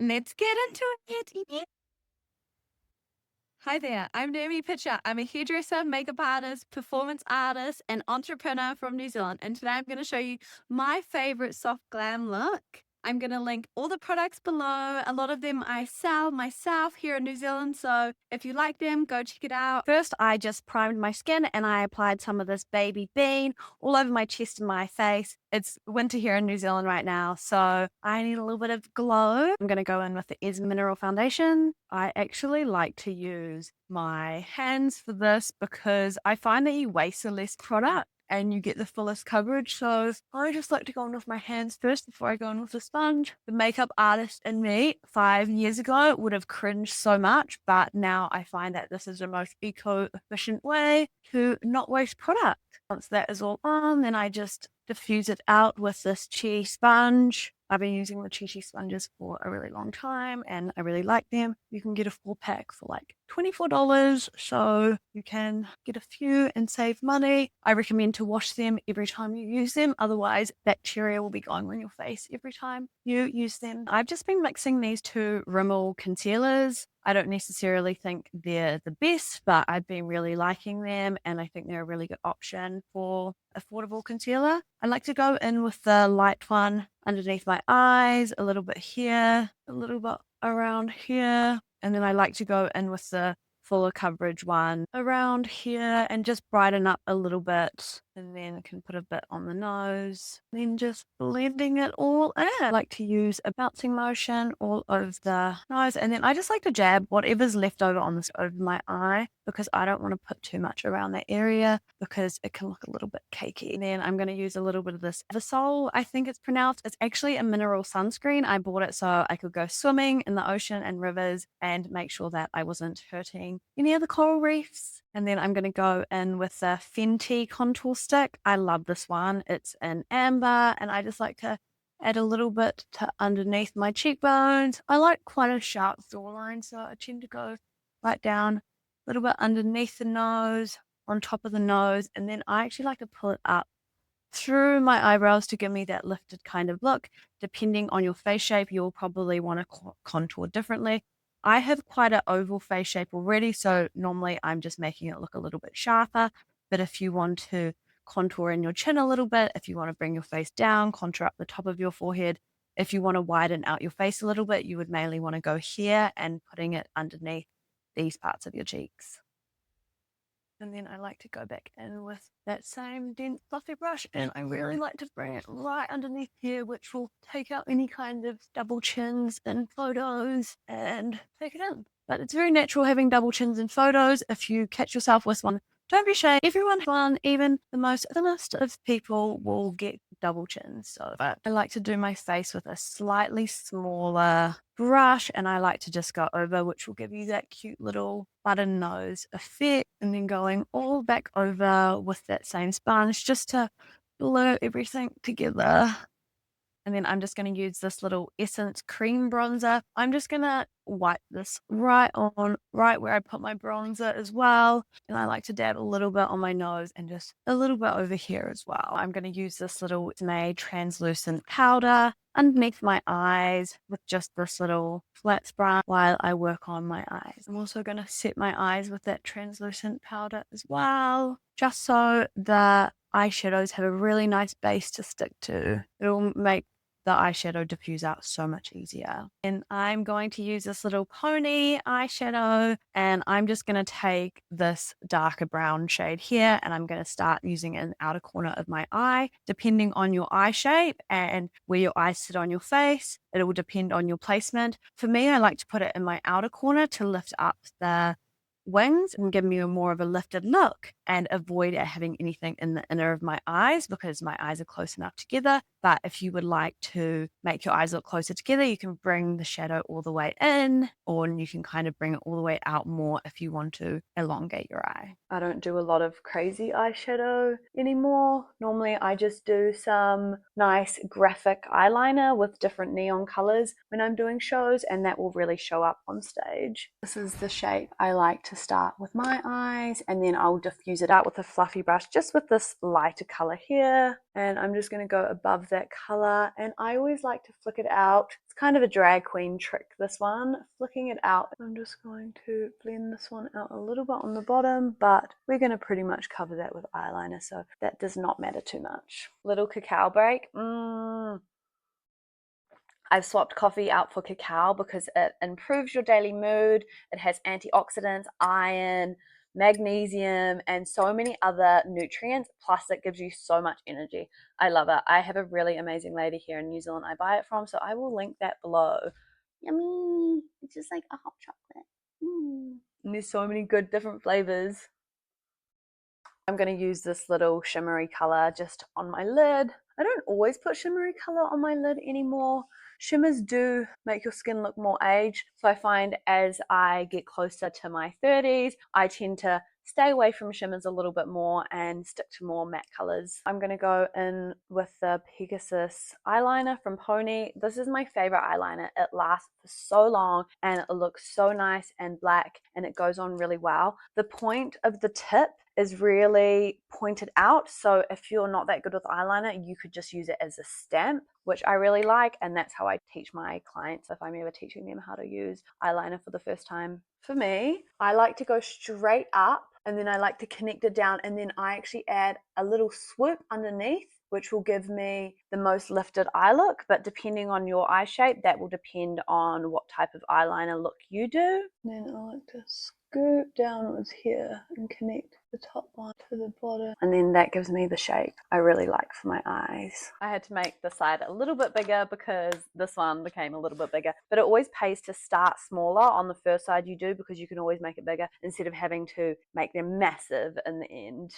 let's get into it. Hi there, I'm Naomi Pitcher. I'm a hairdresser, makeup artist, performance artist, and entrepreneur from New Zealand. And today I'm going to show you my favorite soft glam look. I'm going to link all the products below. A lot of them I sell myself here in New Zealand. So if you like them, go check it out. First, I just primed my skin and I applied some of this baby bean all over my chest and my face. It's winter here in New Zealand right now, so I need a little bit of glow. I'm going to go in with the Esmi Mineral foundation. I actually like to use my hands for this because I find that you waste the less product and you get the fullest coverage. So I just like to go in with my hands first before I go in with the sponge. The makeup artist in me 5 years ago would have cringed so much, but now I find that this is the most eco-efficient way to not waste product. Once that is all on, then I just diffuse it out with this cheese sponge. I've been using the cheesy sponges for a really long time and I really like them. You can get a 4-pack for like $24, so you can get a few and save money. I recommend to wash them every time you use them, otherwise bacteria will be going on your face every time you use them. I've just been mixing these two Rimmel concealers. I don't necessarily think they're the best, but I've been really liking them and I think they're a really good option for affordable concealer. I like to go in with the light one underneath my eyes, a little bit here, a little bit around here, and then I like to go in with the fuller coverage one around here and just brighten up a little bit, and then I can put a bit on the nose, then just blending it all in. I like to use a bouncing motion all over the nose, and then I just like to jab whatever's left over on this over my eye because I don't want to put too much around that area because it can look a little bit cakey. And then I'm going to use a little bit of this Visol, I think it's pronounced. It's actually a mineral sunscreen. I bought it so I could go swimming in the ocean and rivers and make sure that I wasn't hurting any of the coral reefs. And then I'm going to go in with the Fenty contour stick. I love this one. It's in amber and I just like to add a little bit to underneath my cheekbones. I like quite a sharp jawline, so I tend to go right down a little bit underneath the nose, on top of the nose, and then I actually like to pull it up through my eyebrows to give me that lifted kind of look. Depending on your face shape, you'll probably want to contour differently. I have quite an oval face shape already, so normally I'm just making it look a little bit sharper. But if you want to contour in your chin a little bit, if you want to bring your face down, contour up the top of your forehead, if you want to widen out your face a little bit, you would mainly want to go here and putting it underneath these parts of your cheeks. And then I like to go back in with that same dense fluffy brush, and I really like to bring it right underneath here, which will take out any kind of double chins in photos and take it in. But it's very natural having double chins in photos. If you catch yourself with one, don't be ashamed. Everyone has one, even the most thinnest of people will get double chins. So but I like to do my face with a slightly smaller brush, and I like to just go over, which will give you that cute little button nose effect, and then going all back over with that same sponge just to blur everything together. And then I'm just going to use this little Essence cream bronzer. I'm just going to wipe this right on, right where I put my bronzer as well. And I like to dab a little bit on my nose and just a little bit over here as well. I'm going to use this little Pomade translucent powder underneath my eyes with just this little flat spray while I work on my eyes. I'm also going to set my eyes with that translucent powder as well, just so the eyeshadows have a really nice base to stick to. It'll make the eyeshadow diffuse out so much easier. And I'm going to use this little Poni eyeshadow, and I'm just going to take this darker brown shade here and I'm going to start using it in the outer corner of my eye. Depending on your eye shape and where your eyes sit on your face, it will depend on your placement. For me, I like to put it in my outer corner to lift up the wings and give me a more of a lifted look and avoid having anything in the inner of my eyes because my eyes are close enough together. But if you would like to make your eyes look closer together, you can bring the shadow all the way in, or you can kind of bring it all the way out more if you want to elongate your eye. I don't do a lot of crazy eyeshadow anymore. Normally I just do some nice graphic eyeliner with different neon colors when I'm doing shows, and that will really show up on stage. This is the shape I like to start with my eyes, and then I'll diffuse it out with a fluffy brush, just with this lighter color here. And I'm just going to go above that color, and I always like to flick it out. It's kind of a drag queen trick, this one, flicking it out. I'm just going to blend this one out a little bit on the bottom, but we're going to pretty much cover that with eyeliner, so that does not matter too much. Little cacao break. I've swapped coffee out for cacao because it improves your daily mood. It has antioxidants, iron, magnesium, and so many other nutrients. Plus, it gives you so much energy. I love it. I have a really amazing lady here in New Zealand I buy it from, so I will link that below. Yummy. It's just like a hot chocolate. And there's so many good different flavors. I'm going to use this little shimmery color just on my lid. I don't always put shimmery color on my lid anymore. Shimmers do make your skin look more aged, so I find as I get closer to my 30s, I tend to stay away from shimmers a little bit more and stick to more matte colors. I'm going to go in with the Pegasus eyeliner from Poni. This is my favorite eyeliner. It lasts for so long and it looks so nice and black, and it goes on really well. The point of the tip is really pointed out, so if you're not that good with eyeliner, you could just use it as a stamp, which I really like, and that's how I teach my clients if I'm ever teaching them how to use eyeliner for the first time. For me, I like to go straight up, and then I like to connect it down, and then I actually add a little swoop underneath, which will give me the most lifted eye look. But depending on your eye shape, that will depend on what type of eyeliner look you do. And then I like to scoop downwards here and connect the top one to the bottom, and then that gives me the shape I really like for my eyes. I had to make the side a little bit bigger because this one became a little bit bigger, but it always pays to start smaller on the first side you do, because you can always make it bigger instead of having to make them massive in the end.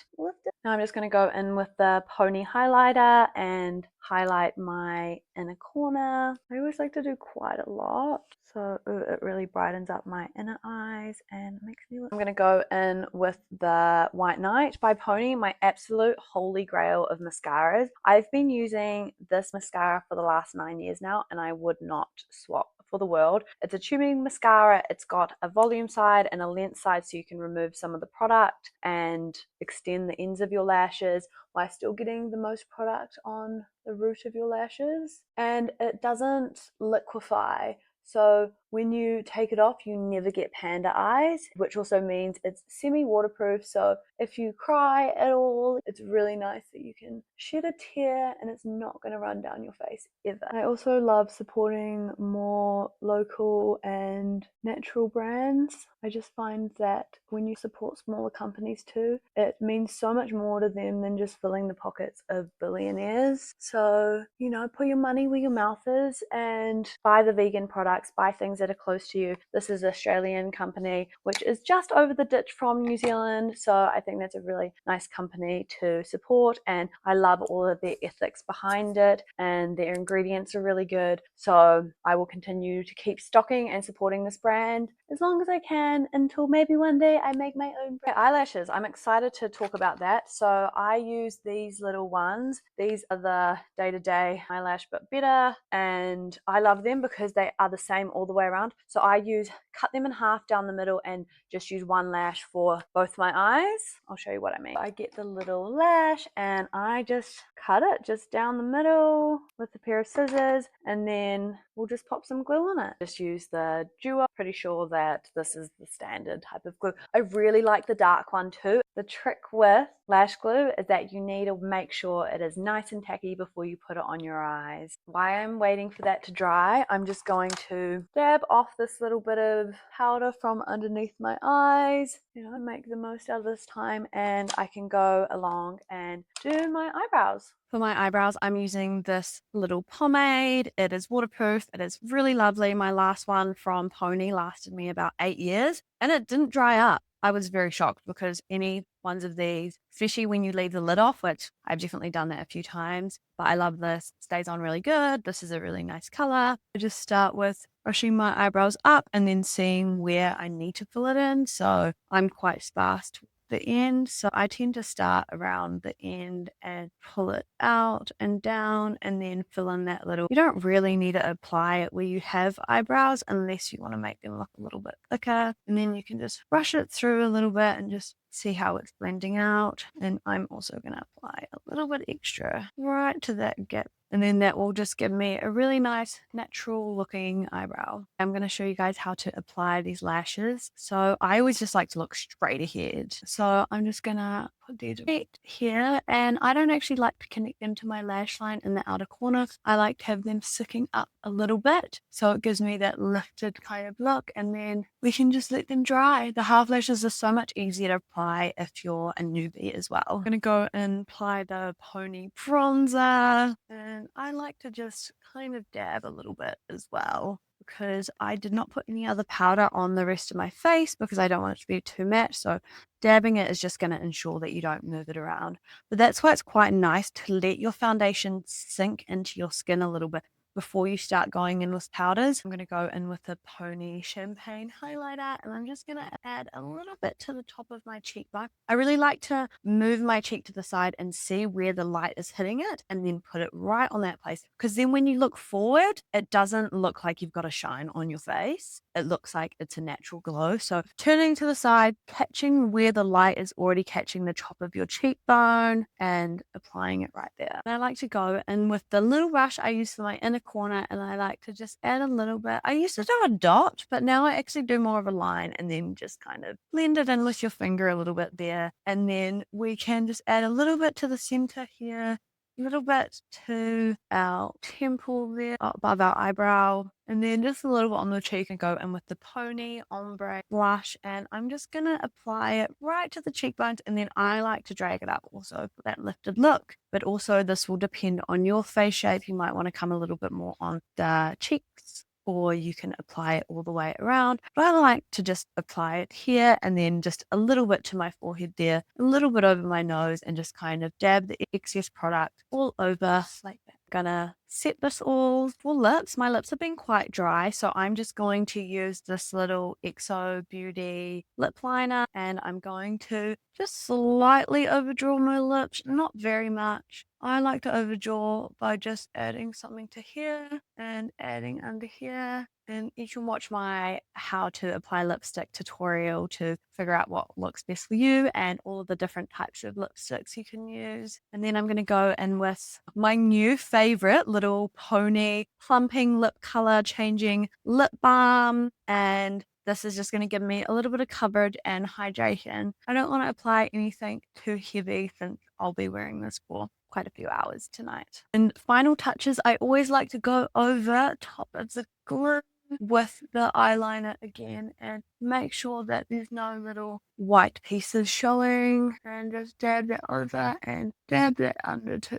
Now I'm just going to go in with the Poni highlighter and highlight my inner corner. I always like to do quite a lot, so it really brightens up my inner eyes and makes me look. I'm going to go in with the White Knight by Poni, my absolute holy grail of mascaras. I've been using this mascara for the last 9 years now, and I would not swap for the world. It's a tubing mascara. It's got a volume side and a length side, so you can remove some of the product and extend the ends of your lashes while still getting the most product on the root of your lashes. And it doesn't liquefy, so when you take it off, you never get panda eyes, which also means it's semi-waterproof. So if you cry at all, it's really nice that you can shed a tear and it's not going to run down your face ever. I also love supporting more local and natural brands. I just find that when you support smaller companies too, it means so much more to them than just filling the pockets of billionaires. So, you know, put your money where your mouth is and buy the vegan products, buy things that are close to you. This is an Australian company, which is just over the ditch from New Zealand. So I think that's a really nice company to support. And I love all of their ethics behind it, and their ingredients are really good. So I will continue to keep stocking and supporting this brand as long as I can, until maybe one day I make my own brand. Eyelashes, I'm excited to talk about that. So I use these little ones. These are the day-to-day eyelash but better, and I love them because they are the same all the way around. So I cut them in half down the middle and just use one lash for both my eyes. I'll show you what I mean. I get the little lash and I just cut it just down the middle with a pair of scissors, and then we'll just pop some glue on it. Just use the duo. Pretty sure that this is the standard type of glue. I really like the dark one too. The trick with lash glue is that you need to make sure it is nice and tacky before you put it on your eyes. While I'm waiting for that to dry, I'm just going to dab off this little bit of powder from underneath my eyes, make the most out of this time, and I can go along and do my eyebrows. For my eyebrows, I'm using this little pomade. It is waterproof. It is really lovely. My last one from Poni lasted me about 8 years and it didn't dry up. I was very shocked because any ones of these, especially when you leave the lid off, which I've definitely done that a few times, but I love this. It stays on really good. This is a really nice color. I just start with brushing my eyebrows up and then seeing where I need to fill it in. So I'm quite fast the end. So I tend to start around the end and pull it out and down and then fill in that little. You don't really need to apply it where you have eyebrows unless you want to make them look a little bit thicker. And then you can just brush it through a little bit and just see how it's blending out. And I'm also going to apply a little bit extra right to that gap. And then that will just give me a really nice natural looking eyebrow. I'm going to show you guys how to apply these lashes. So I always just like to look straight ahead. So I'm just going to put these right here, and I don't actually like to connect them to my lash line in the outer corner. I like to have them sticking up a little bit, so it gives me that lifted kind of look, and then we can just let them dry. The half lashes are so much easier to apply if you're a newbie as well. I'm going to go and apply the Poni bronzer, and I like to just kind of dab a little bit as well, because I did not put any other powder on the rest of my face because I don't want it to be too matte. So dabbing it is just going to ensure that you don't move it around. But that's why it's quite nice to let your foundation sink into your skin a little bit before you start going in with powders. I'm going to go in with the Poni Champagne highlighter, and I'm just going to add a little bit to the top of my cheekbone. I really like to move my cheek to the side and see where the light is hitting it, and then put it right on that place, because then when you look forward, it doesn't look like you've got a shine on your face. It looks like it's a natural glow. So turning to the side, catching where the light is already catching the top of your cheekbone and applying it right there. And I like to go in with the little brush I use for my inner corner, and I like to just add a little bit. I used to do a dot, but now I actually do more of a line, and then just kind of blend it in with your finger a little bit there. And then we can just add a little bit to the center here, a little bit to our temple there above our eyebrow, and then just a little bit on the cheek, and go in with the Poni Ombre blush, and I'm just going to apply it right to the cheekbones, and then I like to drag it up also for that lifted look. But also this will depend on your face shape. You might want to come a little bit more on the cheeks, or you can apply it all the way around. But I like to just apply it here, and then just a little bit to my forehead there, a little bit over my nose, and just kind of dab the excess product all over like that. Gonna set this all for lips. My lips have been quite dry, so I'm just going to use this little XO Beauty lip liner, and I'm going to just slightly overdraw my lips, not very much. I like to overdraw by just adding something to here and adding under here. And you can watch my how to apply lipstick tutorial to figure out what looks best for you and all of the different types of lipsticks you can use. And then I'm going to go in with my new favorite little Poni plumping lip color changing lip balm, and this is just going to give me a little bit of coverage and hydration. I don't want to apply anything too heavy since I'll be wearing this for quite a few hours tonight. And final touches, I always like to go over top of the glue with the eyeliner again and make sure that there's no little white pieces showing, and just dab that over and dab that under too.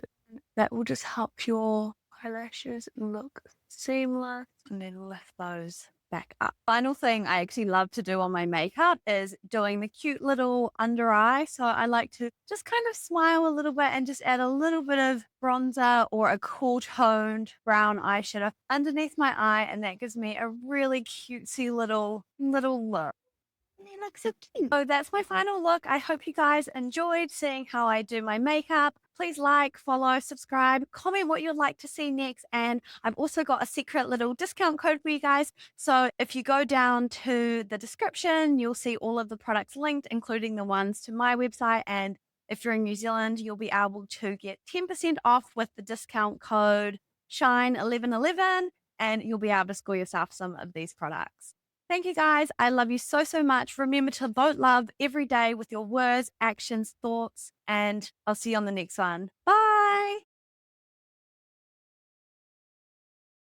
That will just help your eyelashes look seamless, and then lift those back up. Final thing I actually love to do on my makeup is doing the cute little under eye. So I like to just kind of smile a little bit and just add a little bit of bronzer or a cool toned brown eyeshadow underneath my eye, and that gives me a really cutesy little look. They look so cute. So that's my final look. I hope you guys enjoyed seeing how I do my makeup. Please like, follow, subscribe, comment what you'd like to see next. And I've also got a secret little discount code for you guys. So if you go down to the description, you'll see all of the products linked, including the ones to my website. And if you're in New Zealand, you'll be able to get 10% off with the discount code SHINE1111, and you'll be able to score yourself some of these products. Thank you guys. I love you so, so much. Remember to vote love every day with your words, actions, thoughts, and I'll see you on the next one. Bye.